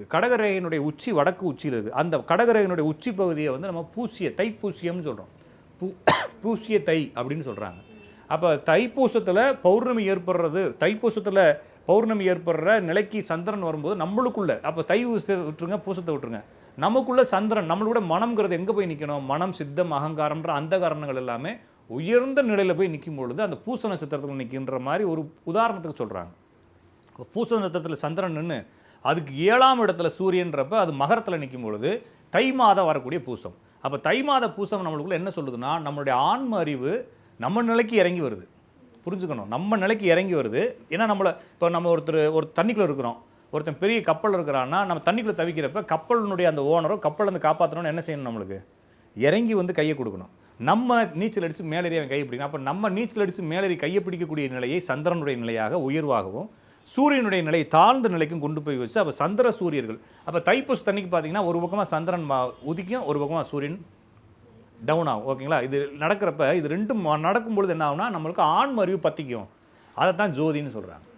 இருக்குது. கடகரேகையினுடைய உச்சி வடக்கு உச்சியில் இருக்குது. அந்த கடகரேகையினுடைய உச்சி பகுதியை வந்து நம்ம தைப்பூசியம்னு சொல்கிறோம். பூசிய தை அப்படின்னு சொல்கிறாங்க. அப்போ தைப்பூசத்தில் பௌர்ணமி ஏற்படுறது, தைப்பூசத்தில் பௌர்ணமி ஏற்படுற நிலைக்கு சந்திரன் வரும்போது நம்மளுக்குள்ள, அப்போ தை விட்டுருங்க, பூசத்தை விட்டுருங்க, நமக்குள்ள சந்திரன் நம்மளோட மனம்ங்கிறது எங்கே போய் நிற்கணும்? மனம், சித்தம், அகங்காரம்ன்ற அந்த காரணங்கள் எல்லாமே உயர்ந்த நிலையில் போய் நிற்கும் பொழுது அந்த பூச நட்சத்திரத்தில் நிற்கின்ற மாதிரி ஒரு உதாரணத்துக்கு சொல்கிறாங்க. பூச நட்சத்திரத்தில் சந்திரன் நின்று அதுக்கு 7ஆம் இடத்துல சூரியன்றப்ப அது மகரத்தில் நிற்கும் பொழுது தை மாதம் வரக்கூடிய பூசம். அப்போ தை மாத பூசம் நம்மளுக்குள்ள என்ன சொல்லுதுன்னா, நம்மளுடைய ஆன்ம அறிவு நம்ம நிலைக்கு இறங்கி வருது. புரிஞ்சுக்கணும், நம்ம நிலைக்கு இறங்கி வருது. ஏன்னா இப்போ நம்ம ஒரு தண்ணிக்குள்ளே இருக்கிறோம், ஒருத்தன் பெரிய கப்பல் இருக்கிறான்னா நம்ம தண்ணிக்குள்ளே தவிக்கிறப்ப கப்பலினுடைய அந்த ஓனரோ கப்பல் வந்து காப்பாற்றணும்னு என்ன செய்யணும்? நம்மளுக்கு இறங்கி வந்து கையை கொடுக்கணும். நம்ம நீச்சல் அடித்து மேலேறி அவன் கையை பிடிக்கணும். அப்போ நம்ம நீச்சல் அடித்து மேலேறி கையை பிடிக்கக்கூடிய நிலையை சந்திரனுடைய நிலையாக உயர்வாகவும் சூரியனுடைய நிலை தாழ்ந்த நிலைக்கும் கொண்டு போய் வச்சு, அப்போ சந்திர சூரியர்கள், அப்போ தைப்பூச தண்ணிக்கு பார்த்தீங்கன்னா ஒரு பக்கமாக சந்திரன் உதிக்கும், ஒரு பக்கமாக சூரியன் டவுன் ஆகும். ஓகேங்களா? இது நடக்கிறப்ப இது ரெண்டும் நடக்கும்பொழுது என்ன ஆகும்னா நம்மளுக்கு ஆன்ம அறிவு பற்றிக்கும். அதை தான் ஜோதின்னு சொல்கிறாங்க.